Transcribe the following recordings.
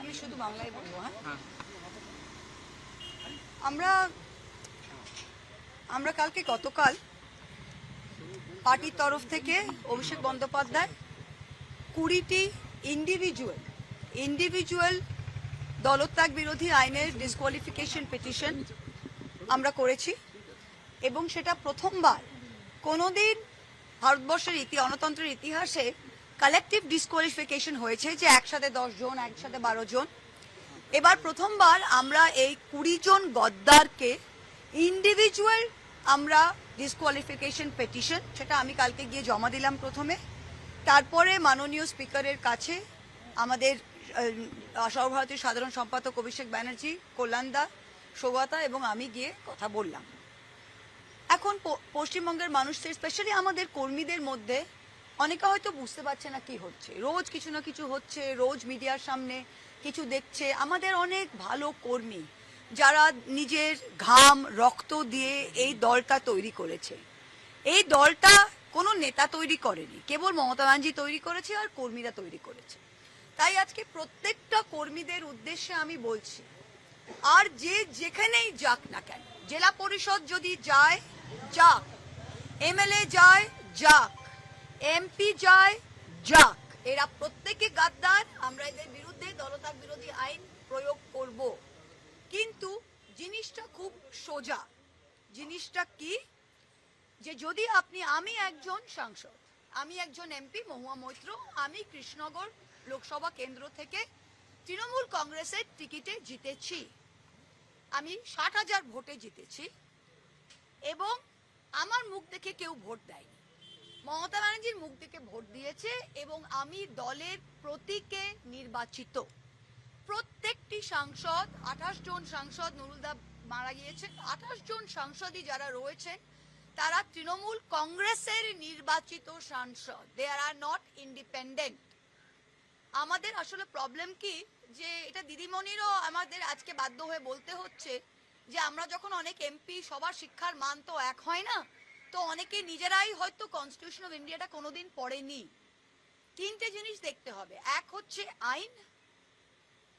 আমি শুধু বাংলায় বলবো। হ্যাঁ, আমরা গতকাল পার্টির তরফ থেকে অভিষেক বন্দ্যোপাধ্যায় 20টি ইন্ডিভিজুয়াল দলত্যাগ বিরোধী আইনের ডিসকোয়ালিফিকেশন পিটিশন আমরা করেছি এবং সেটা প্রথমবার কোনোদিন ভারতবর্ষের গণতন্ত্রের ইতিহাসে কালেকটিভ ডিসকোয়ালিফিকেশন হয়েছে যে একসাথে 10 জন, একসাথে 12 জন। এবার প্রথমবার আমরা এই 20 জন গদ্দারকে ইন্ডিভিজুয়াল আমরা ডিসকোয়ালিফিকেশন পিটিশন, সেটা আমি কালকে গিয়ে জমা দিলাম প্রথমে। তারপরে মাননীয় স্পিকারের কাছে আমাদের সর্বভারতীয় সাধারণ সম্পাদক অভিষেক ব্যানার্জি, কল্যাণদা, সৌগতা এবং আমি গিয়ে কথা বললাম। এখন পশ্চিমবঙ্গের মানুষদের, স্পেশালি আমাদের কর্মীদের মধ্যে অনেকে হয়তো বুঝতে পারছে না কি হচ্ছে। রোজ কিছু না কিছু হচ্ছে, রোজ মিডিয়ার সামনে কিছু দেখছে। আমাদের অনেক ভালো কর্মী যারা নিজের ঘাম রক্ত দিয়ে এই দলটা তৈরি করেছে। এই দলটা কোনো নেতা তৈরি করেনি, কেবল মমতা ব্যানার্জি তৈরি করেছে আর কর্মীরা তৈরি করেছে। তাই আজকে প্রত্যেকটা কর্মীদের উদ্দেশ্যে আমি বলছি, আর যে যেখানেই যাক না কেন, জেলা পরিষদ যদি যায় যাক, এমএলএ যায় যাক, এমপি যায় যাক, এরা প্রত্যেকে গাদ্দার। আমরা এদের বিরুদ্ধে দলত্যাগ বিরোধী আইন প্রয়োগ করব। কিন্তু জিনিসটা খুব সোজা। জিনিসটা কি, যে যদি আমি একজন সাংসদ, আমি একজন এমপি মহুয়া মৈত্র, আমি কৃষ্ণনগর লোকসভা কেন্দ্র থেকে তৃণমূল কংগ্রেসের টিকিটে জিতেছি, আমি 60,000 ভোটে জিতেছি এবং আমার মুখ দেখে কেউ ভোট দেয়নি, মমতা ব্যানার্জির মুখ দেখে ভোট দিয়েছে এবং আমি দলের প্রতীকে নির্বাচিত। প্রত্যেকটি সাংসদ, 28 জন সাংসদ, নুরুলদা মারা গিয়েছেন, 28 জন সাংসদই যারা রয়েছেন তারা তৃণমূল কংগ্রেসের নির্বাচিত সাংসদ, দে আর নট ইন্ডিপেন্ডেন্ট। আমাদের আসলে প্রবলেম কি, যে এটা দিদিমণিরও আমাদের আজকে বাধ্য হয়ে বলতে হচ্ছে যে আমরা যখন অনেক এমপি, সবার শিক্ষার মান তো এক হয় না, তো অনেকে নিজেরাই হয়তো কনস্টিটিউশন অফ ইন্ডিয়াটা কোনোদিন পড়েনি। 3টে জিনিস দেখতে হবে, এক হচ্ছে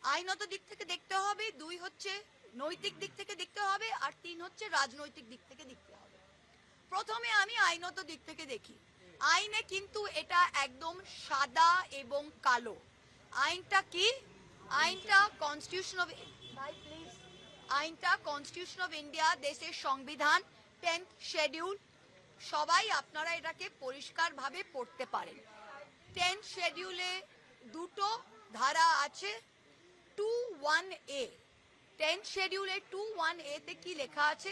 আইনত দিক থেকে দেখতে হবে, 2 হচ্ছে নৈতিক দিক থেকে দেখতে হবে, আর 3 হচ্ছে রাজনৈতিক দিক থেকে দেখতে হবে। প্রথমে আমি আইনত দিক থেকে দেখি। আইনে কিন্তু এটা একদম সাদা এবং কালো। আইনটা কি? আইনটা কনস্টিটিউশন অফ ইন্ডিয়া, দেশের সংবিধান, 10th শিডিউল। সবাই আপনারা এটাকে পরিষ্কারভাবে পড়তে পারেন। 10th শিডিউলে 2টো ধারা আছে। 2(1)A, 10th শিডিউলে 2(1)A তে কি লেখা আছে,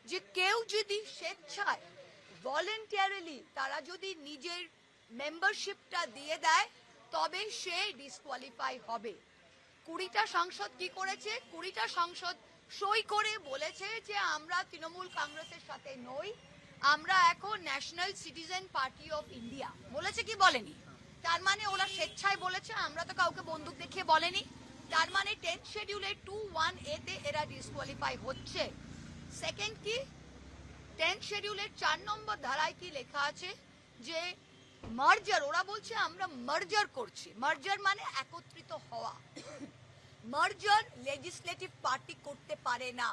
যে কেউ যদি স্বেচ্ছায়, ভলেন্টারিলি তারা যদি নিজের মেম্বারশিপটা দিয়ে দেয় তবে সে ডিসকোয়ালিফাই হবে। 20টা সাংসদ কি করেছে? 20টা সাংসদ সই করে বলেছে যে আমরা তৃণমূল কংগ্রেসের সাথে নই, আমরা এখন national citizen party of India. বলেছে কি বলেনি? তার মানে ওরা স্বেচ্ছায় বলেছে, আমরা তো কাউকে বন্দুক দেখিয়ে বলেনি। তার মানে 10th শিডিউলে 2(1)A তে এরা ডিসকোয়ালিফাই হচ্ছে। সেকেন্ড কি, 10th শিডিউলের 4 নম্বর ধারায় কি লেখা আছে, যে মার্জার, ওরা বলছে আমরা মার্জার করছি। মার্জার মানে একত্রিত হওয়া। মার্জার লেজিসলেটিভ পার্টি করতে পারে না,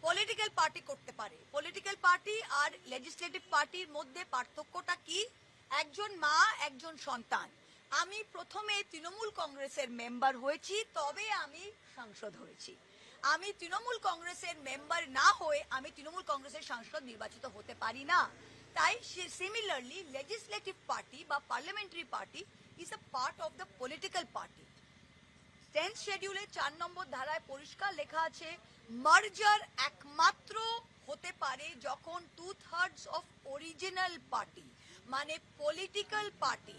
পলিটিক্যাল পার্টি করতে পারে। পলিটিক্যাল পার্টি আর লেজিসলেটিভ পার্টির মধ্যে পার্থক্যটা কি? একজন মা, একজন সন্তান। আমি প্রথমে তৃণমূল কংগ্রেসের মেম্বার হয়েছি, তবে আমি সাংসদ হয়েছি। আমি তৃণমূল কংগ্রেসের মেম্বার না হয়ে আমি তৃণমূল কংগ্রেসের সাংসদ নির্বাচিত হতে পারি না। তাই সিমিলারলি লেজিসলেটিভ পার্টি বা parliamentary party is a part of the political party. 10th শিডিউলের 4 নম্বর ধারায় পরিষ্কার লেখা আছে, মার্জার একমাত্র হতে পারে যখন 2/3 অফ অরিজিনাল পার্টি, মানে পলিটিক্যাল পার্টি,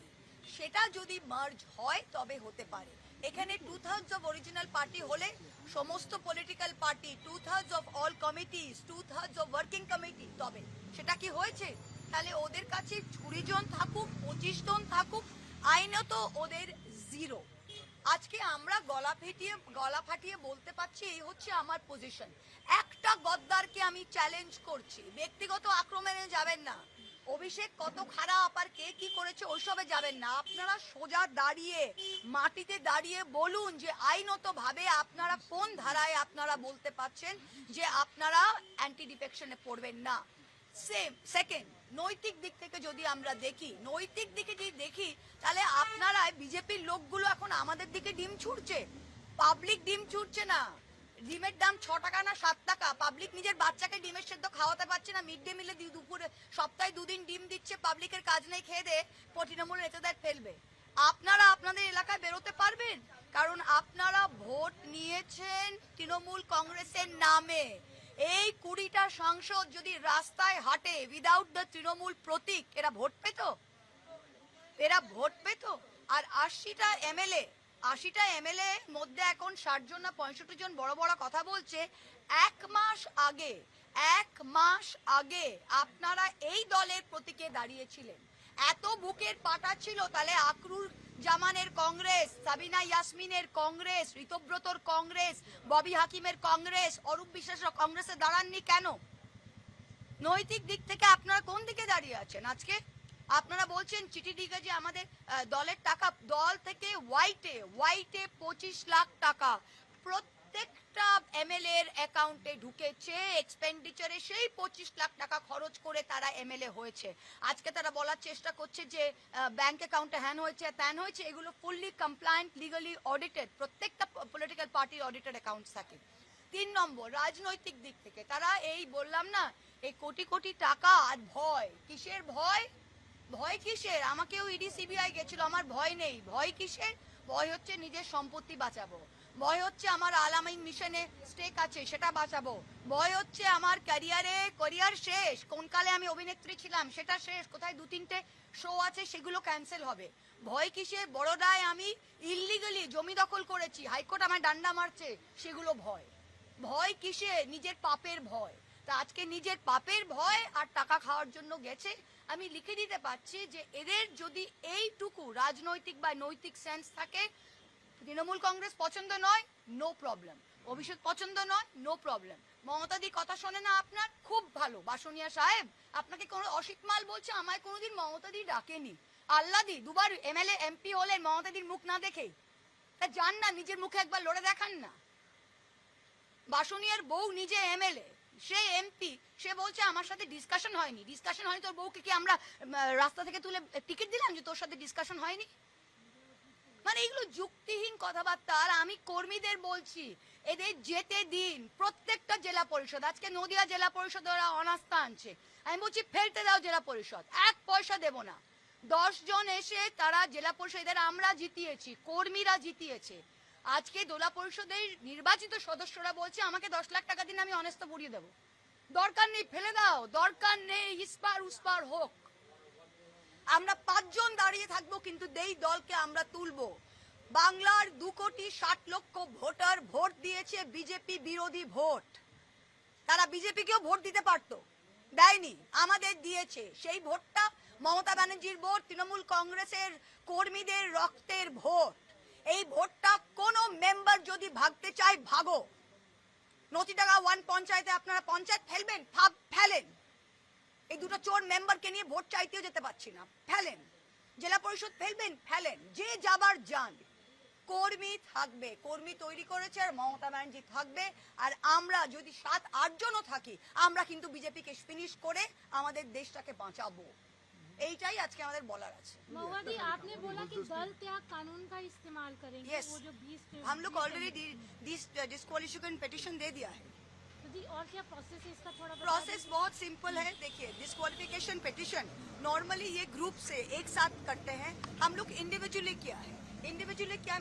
সেটা যদি মার্জ হয় তবে হতে পারে। এখানে 2/3 অফ অরিজিনাল পার্টি হলে সমস্ত political party, 2/3 of all committees, 2/3 of working committee, তবে সেটা কি হয়েছে? তাহলে ওদের কাছে 20 জন থাকুক, 25 জন থাকুক, আইনত ওদের 0। আজকে আমরা গলা ফাটিয়ে বলতে পারছি, এই হচ্ছে আমার পজিশন। একটা গদ্দারকে আমি চ্যালেঞ্জ করছি, ব্যক্তিগত আক্রমণে যাবেন না। অভিষেক কত খারাপ আর কে কি করেছে ওইসবে যাবেন না, আপনারা সোজা দাঁড়িয়ে মাটিতে দাঁড়িয়ে বলুন যে আইনত ভাবে আপনারা কোন ধারায় আপনারা বলতে পাচ্ছেন যে আপনারা অ্যান্টি ডিফেকশনে পড়বেন না। সেকেন্ড, নৈতিক দিক থেকে যদি আমরা দেখি, নৈতিক দিকে যদি দেখি তাহলে আপনারা বিজেপির লোকগুলো এখন আমাদের দিকে ডিম ছুড়ছে, পাবলিক ডিম ছুটছে না। ডিমের দাম 6 টাকা না 7 টাকা, পাবলিক নিজের বাচ্চাকে ডিমের সেদ্ধ খাওয়াতে পারছে না, মিড ডে মিলে দুপুরে সপ্তাহে 2 দিন ডিম দিচ্ছে, পাবলিকের কাজ নেই, খেয়ে দে তৃণমূল নেতাদের ফেলবে। আপনারা আপনাদের এলাকায় বেরোতে পারবেন? কারণ আপনারা ভোট নিয়েছেন তৃণমূল কংগ্রেসের নামে। এই 20টা সাংসদ যদি রাস্তায় হাঁটে উইদাউট দ্য তৃণমূল প্রতীক, এরা ভোট পেত? এরা ভোট পেত? আর 80টা এমএলএ মধ্যে এখন 60 জন না 65 জন বড় বড় কথা বলছে। এক মাস আগে আপনারা এই দলের প্রতীকে দাঁড়িয়েছিলেন। এত বুকের পাটা ছিল, তাহলে আকরুল জামানের কংগ্রেস, সাবিনা ইয়াসমিনের কংগ্রেস, ঋতব্রতর কংগ্রেস, ববি হাকিমের কংগ্রেস, অরূপ বিশ্বাসের কংগ্রেসে দাঁড়াননি কেন? নৈতিক দিক থেকে আপনারা কোন দিকে দাঁড়িয়ে আছেন আজকে? আপনারা বলছেন চিঠি লিখে যে আমাদের দলের টাকা, দল থেকে হোয়াইটে 25 লাখ টাকা প্রত্যেকটা এমএলএ এর অ্যাকাউন্টে ঢুকেছে, এক্সপেন্ডিচারে সেই 25 লাখ টাকা খরচ করে তারা এমএলএ হয়েছে। আজকে তারা বলার চেষ্টা করছে যে ব্যাংক অ্যাকাউন্টে হ্যান হয়েছে ত্যান হয়েছে, এগুলো ফুললি কমপ্লায়েন্ট, লিগালি অডিটেড, প্রত্যেকটা পলিটিক্যাল পার্টির অডিটেড অ্যাকাউন্টস থাকে। 3 নম্বর, রাজনৈতিক দিক থেকে তারা এই বললাম না, এই কোটি কোটি টাকা আর ভয়, কিসের ভয়? ভয় কিসের? আমাকেও ইডি সিবিআই গেছিল, আমার ভয় নেই। ভয় কিসের? ভয় হচ্ছে নিজের সম্পত্তি বাঁচাবো, ভয় হচ্ছে আমার আলামিন মিশনে স্টেক আছে সেটা বাঁচাবো, ভয় হচ্ছে আমার ক্যারিয়ার শেষ, কোন কালে আমি অভিনেত্রী ছিলাম সেটা শেষ, কোথায় 2-3টে শো আছে সেগুলো ক্যান্সেল হবে। ভয় কিসের? বড়োদায় আমি ইললিগালি জমি দখল করেছি, হাইকোর্ট আমায় ডান্ডা মারছে, সেগুলো ভয়। ভয় কিসে? নিজের পাপের ভয়। তা আজকে নিজের পাপের ভয় আর টাকা খাওয়ার জন্য গেছে। আমি লিখে দিতে পারছি যে এদের যদি এইটুকু রাজনৈতিক বা নৈতিক সেন্স থাকে, তৃণমূল কংগ্রেস পছন্দ নয়, নো প্রবলেম। অভিষেক পছন্দ নয়, নো প্রবলেম। মমতাদি কথা শোনে না আপনার, খুব ভালো। বাসনিয়া সাহেব আপনাকে কোনো অসিত মাল বলছে, আমায় কোনোদিন মমতাদি ডাকেনি। আল্লাদি 2বার এমএলএ এমপি হলেন মমতাদির মুখ না দেখে, তা যান না নিজের মুখে একবার লড়ে দেখান না। বাসনিয়ার বউ নিজে এমএলএ, সে এমপি, সে বলছে আমার সাথে ডিসকাশন হয়নি। ডিসকাশন হয়নি, তোর বউকে কি আমরা রাস্তা থেকে তুলে টিকিট দিলাম যে তোর সাথে ডিসকাশন হয়নি? মানে এগুলো যুক্তিহীন কথাবার্তা। আর আমি কর্মীদের বলছি, এদের যেতে দিন। প্রত্যেকটা জেলা পরিষদ, আজকে নদিয়া জেলা পরিষদ ওরা অনাস্থা আনছে, আমি বলছি ফেলতে দাও জেলা পরিষদ, 1 পয়সা দেব না। 10 জন এসে তারা জেলা পরিষদের, আমরা জিতিয়েছি, কর্মীরা জিতিয়েছে। আজকে জেলা পরিষদের নির্বাচিত সদস্যরা বলছে আমাকে 10 লাখ টাকা দিন, আমি অনেস্তা পুড়িয়ে দেবো। দরকার নেই, ফেলে দাও, দরকার নেই, ইস্পার উস্পার হোক। আমরা 5 জন দাঁড়িয়ে থাকবো, কিন্তু এই দলকে আমরা তুলবো। বাংলার 2,60,00,000 ভোটার ভোট দিয়েছে বিজেপি বিরোধী ভোট। তারা বিজেপিকেও ভোট দিতে পারতো, দেয়নি, আমাদের দিয়েছে। সেই ভোটটা মমতা ব্যানার্জির ভোট, তৃণমূল কংগ্রেসের কর্মীদের রক্তের ভোট। এই ভোটটা কোনো মেম্বার যদি ভাগতে চায়, ভাগো। নতিডাঙ্গা 1 পঞ্চায়েতে আপনারা পঞ্চায়েত ফেলবেন, ফেলেন। এই দুটো চোর মেম্বারকে নিয়ে ভোট চাইতেও যেতে পারছি না, ফেলেন। জেলা পরিষদ ফেলবেন, ফেলেন। যে যাবার যান, কর্মী থাকবে, কর্মী তৈরি করেছে, আর মমতা ব্যানার্জি থাকবে। আর আমরা যদি 7-8 জনও থাকি, আমরা কিন্তু বিজেপিকে ফিনিশ করে আমাদের দেশটাকে বাঁচাবো। এইটাই আজকে আমাদের বলার আছে। महुआ जी, आपने बोला कि दल त्याग कानून का इस्तेमाल करेंगे। Yes. वो जो 20 हम लोग ऑलरेडी डिस्क्वालिफिकेशन पिटीशन दे दिया है। तो जी और क्या प्रोसेस है इसका, थोड़ा बता प्रोसेस बहुत सिंपल है। देखिए, डिस्क्वालिफिकेशन पिटीशन नॉर्मली ये ग्रुप से एक साथ करते हैं, हम लोग इंडिविजुअली किया है।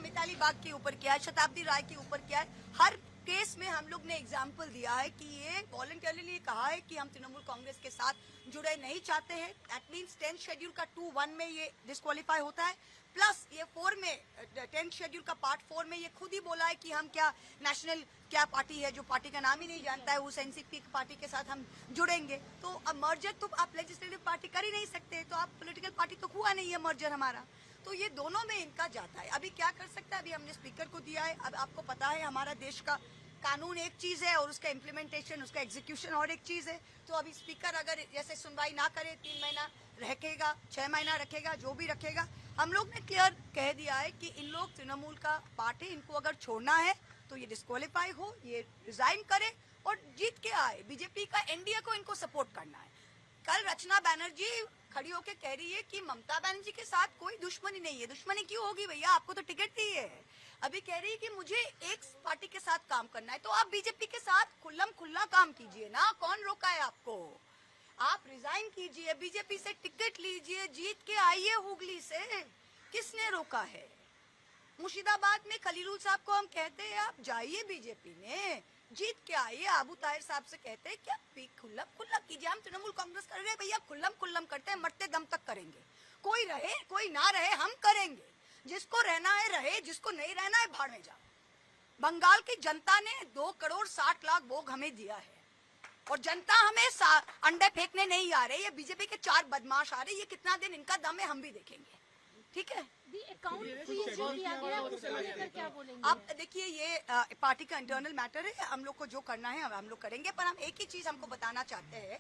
मिताली बाग के ऊपर किया है, शताब्दी राय के ऊपर किया है। हर केस में हम लोग ने एग्जाम्पल दिया है कि ये वॉलंटरीली कहा है कि हम तृणमूल कांग्रेस के साथ जुड़े नहीं चाहते हैं। दैट मीन्स 10th शेड्यूल का 2(1) में ये डिस्क्वालीफाई होता है, प्लस ये 4 में 10th शेड्यूल का पार्ट 4 में ये खुद ही बोला है कि हम क्या नेशनल क्या पार्टी है, जो पार्टी का नाम ही नहीं जानता है, उस एनसीपी पार्टी के साथ हम जुड़ेंगे। तो अब मर्जर तो आप लेजिस्लेटिव पार्टी कर ही नहीं सकते, तो आप पॉलिटिकल पार्टी तो हुआ नहीं है मर्जर हमारा। तो ये दोनों में इनका जाता है। अभी क्या कर सकता है, अभी हमने स्पीकर को दिया है। अब आपको पता है हमारा देश का कानून एक चीज है और उसका इम्प्लीमेंटेशन, उसका एग्जीक्यूशन और एक चीज है। तो अभी स्पीकर अगर जैसे सुनवाई ना करे 3 महीना रखेगा, 6 महीना रखेगा, जो भी रखेगा, हम लोग ने क्लियर कह दिया है कि इन लोग तृणमूल का पार्ट है, इनको अगर छोड़ना है तो ये डिस्क्वालीफाई हो, ये रिजाइन करे और जीत के आए। बीजेपी का एनडीए को इनको सपोर्ट करना है। कल रचना बैनर्जी खड़ी होकर कह रही है कि ममता बनर्जी के साथ कोई दुश्मनी नहीं है। दुश्मनी क्यों होगी भैया, आपको तो टिकट दी है। अभी कह रही है कि मुझे एक पार्टी के साथ काम करना है, तो आप बीजेपी के साथ खुल्लम खुल्ला काम कीजिए ना, कौन रोका है आपको? आप रिजाइन कीजिए, बीजेपी से टिकट लीजिए, जीत के आइए हुगली से, किसने रोका है? मुर्शिदाबाद में खलीलुल साहब को हम कहते हैं आप जाइए बीजेपी में, जीत के आइए। अबू ताहिर साहब से कहते हैं क्या खुल्लम खुल्ला कीजिए। हम तृणमूल कांग्रेस कर रहे हैं भैया, खुल्लम खुल्लम करते हैं, मरते दम तक करेंगे। कोई रहे कोई ना रहे, हम करेंगे। जिसको रहना है रहे, जिसको नहीं रहना है भाड़ में जाओ। बंगाल की जनता ने 2 करोड़ 60 लाख वोट हमें दिया है और जनता हमें अंडे फेंकने नहीं आ रही है। बीजेपी के 4 बदमाश आ रहे, ये कितना दिन इनका दम है हम भी देखेंगे, ठीक है? अकाउंट फ्रीज जो किया गया उसको लेकर क्या बोलेंगे? आप देखिए, ये पार्टी का इंटरनल मैटर है, हम लोग को जो करना है हम लोग करेंगे। पर हम एक ही चीज हमको बताना चाहते हैं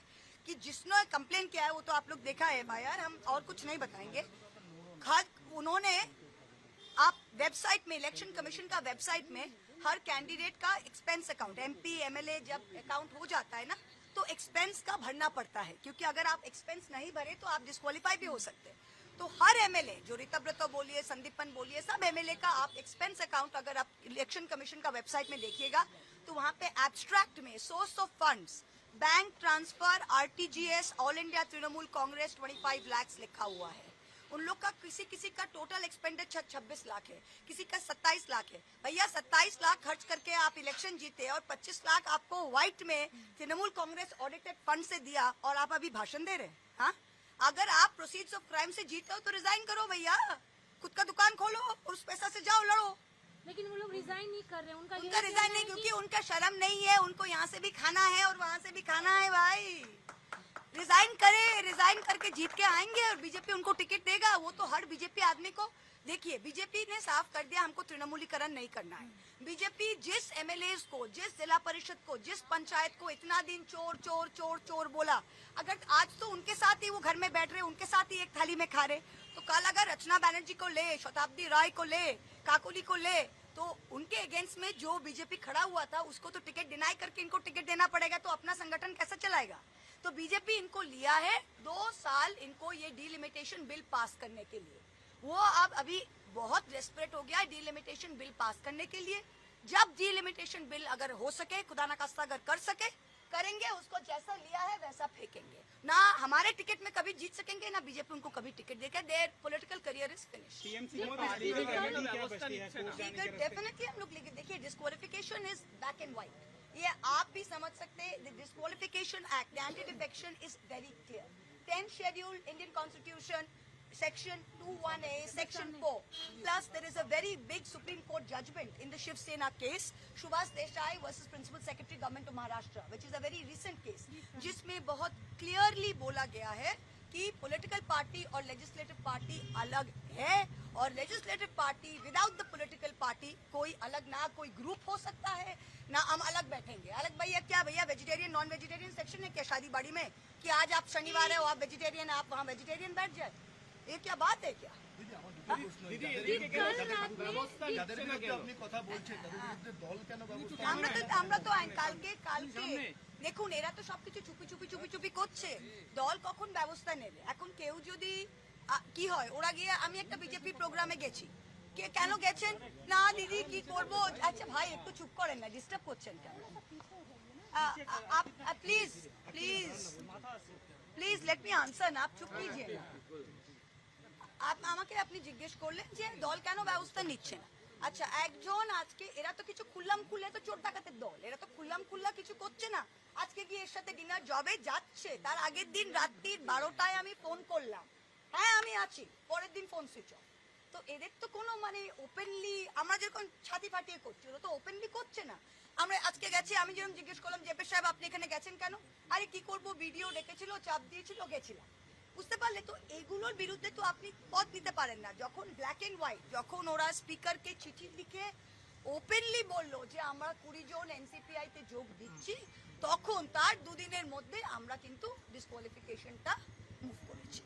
कि जिसने कंप्लेन किया है वो तो आप लोग देखा है FIR, हम और कुछ नहीं बताएंगे। खास उन्होंने आप वेबसाइट में, इलेक्शन कमीशन का वेबसाइट में हर कैंडिडेट का एक्सपेंस अकाउंट, MP MLA जब अकाउंट हो जाता है ना तो एक्सपेंस का भरना पड़ता है, क्योंकि अगर आप एक्सपेंस नहीं भरे तो आप डिस्क्वालीफाई भी हो सकते हैं। तो हर MLA, जो ऋतव्रतो बोलिए, संदीपन बोलिए, सब MLA का आप एक्सपेंस अकाउंट अगर आप इलेक्शन कमीशन का वेबसाइट में देखिएगा तो वहां पे एब्स्ट्रैक्ट में source of funds, bank transfer, RTGS, all India Trinamool Congress 25 lakh लिखा हुआ है। उन लोग का किसी का टोटल एक्सपेंडिचर 26 लाख है, किसी का 27 लाख है। भैया 27 लाख खर्च करके आप इलेक्शन जीते और 25 लाख आपको व्हाइट में तृणमूल कांग्रेस ऑडिटेड फंड से दिया और आप अभी भाषण दे रहे हैं। हाँ, अगर आप प्रोसीड्स ऑफ क्राइम से जीते हो तो रिजाइन करो भैया, खुद का दुकान खोलो और उस पैसा से जाओ लड़ो। लेकिन वो लोग रिजाइन नहीं कर रहे, उनका रिजाइन नहीं, क्योंकि उनका शर्म नहीं है, उनको यहाँ से भी खाना है और वहाँ से भी खाना है भाई। रिजाइन करे, रिजाइन करके जीत के आएंगे और बीजेपी उनको टिकट देगा। वो तो हर बीजेपी आदमी को, देखिए बीजेपी ने साफ कर दिया हमको तृणमूलीकरण नहीं करना है। बीजेपी जिस MLAs को, जिस जिला परिषद को, जिस पंचायत को इतना दिन चोर चोर चोर चोर बोला, अगर आज तो उनके साथ ही वो घर में बैठ रहे, उनके साथ ही एक थाली में खा रहे, तो कल अगर रचना बैनर्जी को ले, शताब्दी राय को ले, काकोली को ले, तो उनके अगेंस्ट में जो बीजेपी खड़ा हुआ था उसको तो टिकट डिनाई करके इनको टिकट देना पड़ेगा। तो अपना संगठन कैसे चलाएगा? तो बीजेपी इनको लिया है 2 साल इनको ये डीलिमिटेशन बिल पास करने के लिए। वो अब अभी बहुत डेस्परेट हो गया है डीलिमिटेशन बिल पास करने के लिए। जब डीलिमिटेशन बिल अगर हो सके, खुदा ना खास्ता अगर कर सके, करेंगे, उसको जैसा लिया है वैसा फेंकेंगे। ना हमारे टिकट में कभी जीत सकेंगे, ना बीजेपी उनको कभी टिकट देगा। There political career is finish. Definitely हम लोग लेंगे। देखिए, disqualification is black and white, ये आप भी समझ सकते हैं। Disqualification act, anti defection is very clear. 10th schedule Indian constitution, Section 21A, Section 4. Plus, there is a very big Supreme Court judgment in the Shiv Sena case, Subhas Desai versus Principal Secretary Government of Maharashtra, which is a very recent case, जिसमें बहुत clearly बोला गया है कि political party और legislative party अलग है और legislative party without the political party कोई अलग ना कोई group हो सकता है ना हम अलग बैठेंगे। अलग भैया क्या भैया, वेजिटेरियन नॉन वेजिटेरियन सेक्शन है क्या शादी बाड़ी में कि आज आप शनिवार है आप वेजिटेरियन, आप वहाँ वेजिटेरियन बैठ जाए? ये क्या बात है क्या? আমরা তো কালকে দেখুন, এরা তো সবকিছু চুপি চুপি চুপি চুপি করছে। দল কখন ব্যবস্থা নেবে? এখন কেউ যদি কি হয়, ওরা গিয়ে, আমি একটা বিজেপি প্রোগ্রামে গেছি, কে কেন গেছেন? না দিদি কি করব। আচ্ছা ভাই একটু চুপ করেন না, ডিস্টার্ব করছেন কেন? Please please please let me answer না, आप चुप कीजिए ना। আমাকে আপনি জিজ্ঞেস করলেন যে দল কেন ব্যবস্থা নিচ্ছে না। আচ্ছা, একজন আজকে, এরা তো কিছু খুল্লাম খুল্লে তো চোর ডাকাতের দল, এরা তো খুল্লাম খুল্লা কিছু করছে না। আজকে গিয়ে এর সাথে ডিনার জবে যাচ্ছে, তার আগের দিন রাত্রির 12টায় আমি ফোন করলাম, হ্যাঁ আমি আছি, পরের দিন ফোন সুইচ অফ। তো এদের তো কোনো মানে ওপেনলি, আমরা যেরকম ছাতি ফাটিয়ে করছি ওরা তো ওপেনলি করছে না। আমরা আজকে গেছি, আমি যেরকম জিজ্ঞেস করলাম জেপি সাহেব আপনি এখানে গেছেন কেন? আরে কি করব, ভিডিও ডেকেছিল, চাপ দিয়েছিল, গেছিলাম। বুঝতে পারলে? তো এগুলোর বিরুদ্ধে তো আপনি পথ নিতে পারেন না। যখন ব্ল্যাক এন্ড হোয়াইট, যখন ওরা স্পিকারকে চিঠি লিখে ওপেনলি বললো যে আমরা 20 জন এনসিপিআই তে যোগ দিচ্ছি, তখন তার দুদিনের মধ্যে আমরা কিন্তু ডিসকোয়ালিফিকেশনটা মুভ করেছি।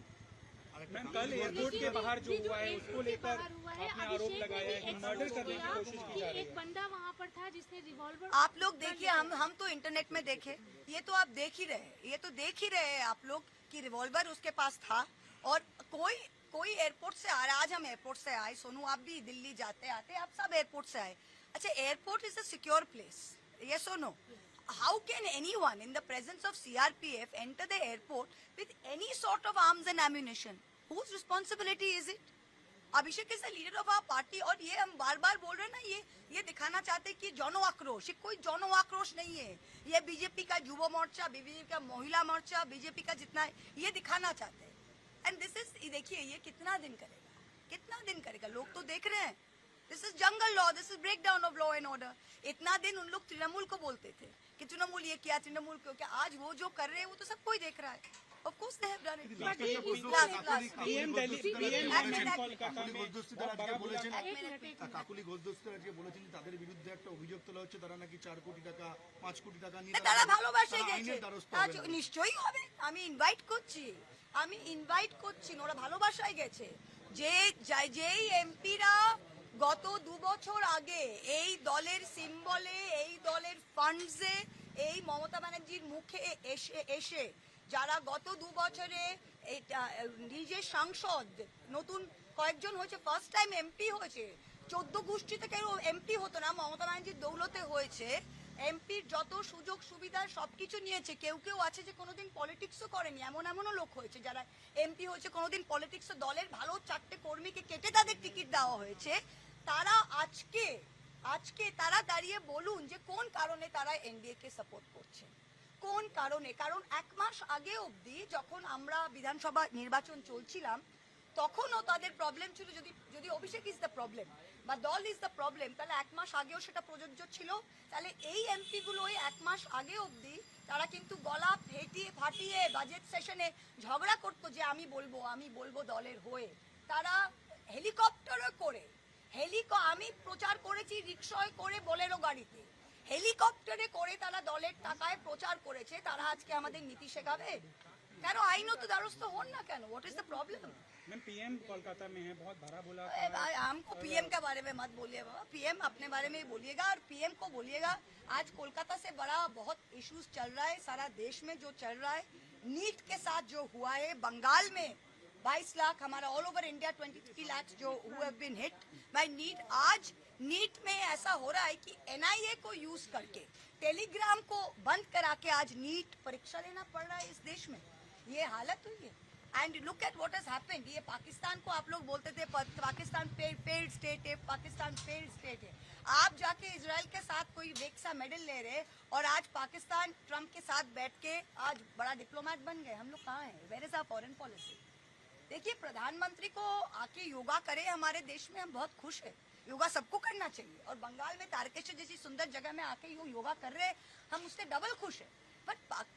मैम कल एयरपोर्ट के बाहर जो ये जो हुआ है उसको एयरपोर्ट के लेकर बाहर हुआ है, आपने आरोप अभिषेक ने लगाया है भी कि एक्सपोज मर्डर करने की किया कोशिश की कि जा रही एक है। बंदा वहाँ पर था जिसने रिवॉल्वर आप लोग देखिए, हम तो इंटरनेट में देखे, ये तो आप देख ही रहे हैं, ये तो देख ही रहे हैं आप लोग कि रिवॉल्वर उसके पास था। और कोई एयरपोर्ट से आ रहा, आज हम एयरपोर्ट से आए, सोनू आप भी दिल्ली जाते आते आप सब एयरपोर्ट से आए। अच्छा, airport is a secure place, yes or no? How can anyone in the presence of CRPF enter the airport with any sort of arms and ammunition? Whose responsibility is it? Abhishek is the leader of our party, और ये हम बार बार बोल रहे हैं ना, ये दिखाना चाहते हैं कि जनो आक्रोश, ये कोई जनो आक्रोश नहीं है, ये बीजेपी का युवा मोर्चा, बीजेपी का महिला मोर्चा, बीजेपी का जितना है, ये दिखाना चाहते हैं। एंड दिस इज, देखिए ये कितना दिन करेगा, लोग तो देख रहे हैं। This is jungle law, this is break down of law and order. इतना दिन उन लोग तृणमूल को बोलते थे कि तृणमूल ये किया, तृणमूल क्यों क्या, आज वो जो कर रहे हैं वो तो सब कोई देख रहा है। Of course they have done it. PM Delhi PM Kolkata में কাকুলি ঘোষ দোস্তের আজকে বলেছেন যে তাদের বিরুদ্ধে একটা অভিযোগ তোলা হচ্ছে, তারা নাকি 4 কোটি টাকা 5 কোটি টাকা নিয়ে তারা ভালোবাসে তারা গেছে, আইনের দ্বারস্থ আজ হবেন। নিশ্চয়ই হবে। আমি ইনভাইট করছি, ওরা ভালোবাসায় গেছে। যেই এমপিরা গত 2 বছর আগে এই দলের সিম্বলে, এই দলের ফান্ডসে, এই মমতা ব্যানার্জির মুখে এসে যারা গত 2 বছরে নিজের সাংসদ, নতুন কয়েকজন হয়েছে, ফার্স্ট টাইম এমপি হয়েছে, 14 গোষ্ঠী থেকে এমপি হতো না, মমতা ব্যানার্জির দৌলতে হয়েছে। এমপির যত সুযোগ সুবিধা সবকিছু নিয়েছে। কেউ আছে যে কোনোদিন পলিটিক্সও করেনি, এমনও লোক হয়েছে যারা এমপি হয়েছে, কোনোদিন পলিটিক্স, দলের ভালো 4টে কর্মীকে কেটে তাদের টিকিট দেওয়া হয়েছে। তারা আজকে তারা দাঁড়িয়ে বলুন যে কোন কারণে তারা এনডিএ কে সাপোর্ট করছে, কোন কারণে। কারণ 1 মাস আগে অবধি যখন আমরা বিধানসভা নির্বাচন চলছিলাম, তখনও তাদের প্রবলেম ছিল, যদি অভিষেক ইজ দ্য প্রবলেম বা দল ইজ দ্য প্রবলেম, তাহলে 1 মাস আগেও সেটা প্রযোজ্য ছিল। তাহলে এই এমপি গুলো 1 মাস আগে অবধি তারা কিন্তু গলা ফাটিয়ে বাজেট সেশনে ঝগড়া করতো যে আমি বলবো দলের হয়ে। তারা হেলিকপ্টারে করে, আমি প্রচার করেছি রিক্সায় করে, বোলেরো গাড়িতে, হেলিকপ্টারে করে তারা দলের টাকায় প্রচার করেছে। তারা আজকে আমাদের নীতি শেখাবে কেন? আইনত দ্বারস্থ হন না কেন? What is the problem? Ma'am PM Kolkata में है, बहुत भरा बोला। हमको पीएम के बारे में मत बोलिए बाबा, पीएम अपने बारे में ही बोलिएगा, और पीएम को बोलिएगा आज कोलकाता से बड़ा बहुत इश्यूज चल रहा है, सारा देश में जो चल रहा है, नीट के साथ जो हुआ है, बंगाल में 22 लाख, हमारा ऑल ओवर इंडिया 23 लाख जो who have been hit by NEET. आज नीट में ऐसा हो रहा है कि एनआईए को यूज करके, टेलीग्राम को बंद करा के आज नीट परीक्षा लेना पड़ रहा है इस देश में। ये हालत हुई है। And look at what has happened. ये पाकिस्तान को आप लोग बोलते थे पाकिस्तान फेल्ड स्टेट है, पाकिस्तान फेल्ड स्टेट है। आप जाके इजराइल के साथ कोई वेक्सा मेडल ले रहे, और आज पाकिस्तान ट्रम्प के साथ बैठ के आज बड़ा डिप्लोमेट बन गए। हम लोग कहाँ हैं? Where is our foreign policy? देखिए, प्रधानमंत्री को आके योगा करे हमारे देश में, हम बहुत खुश है। योगा सबको करना चाहिए, और बंगाल में तारकेश्वर जैसी सुंदर जगह में आके योगा कर रहे, हम उससे डबल खुश है।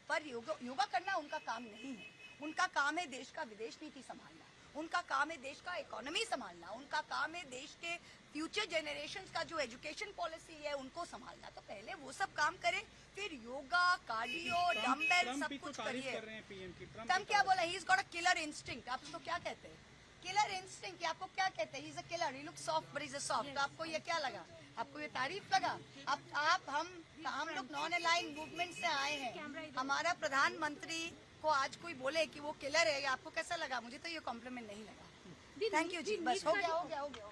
पर योगा करना उनका काम नहीं है। उनका काम है देश का विदेश नीति संभालना, उनका काम है देश का इकोनॉमी संभालना, उनका काम है देश के फ्यूचर जनरेशंस का जो एजुकेशन पॉलिसी है उनको संभालना। तो पहले वो सब काम करें, फिर योगा, कार्डियो, डम्बेल सब कुछ करिए। ट्रम्प क्या बोला? He is got a killer instinct. आप उसको क्या कहते हैं? Killer instinct. आपको क्या कहते हैं? He is a killer, he look soft but is a soft. तो आपको ये क्या लगा? आपको ये तारीफ लगा? हम लोग नॉन अलाइंड मूवमेंट से आए हैं। हमारा प्रधानमंत्री को आज कोई बोले कि वो किलर है, आपको कैसा लगा? मुझे तो ये कॉम्प्लीमेंट नहीं लगा। थैंक यू जी, बस हो गया।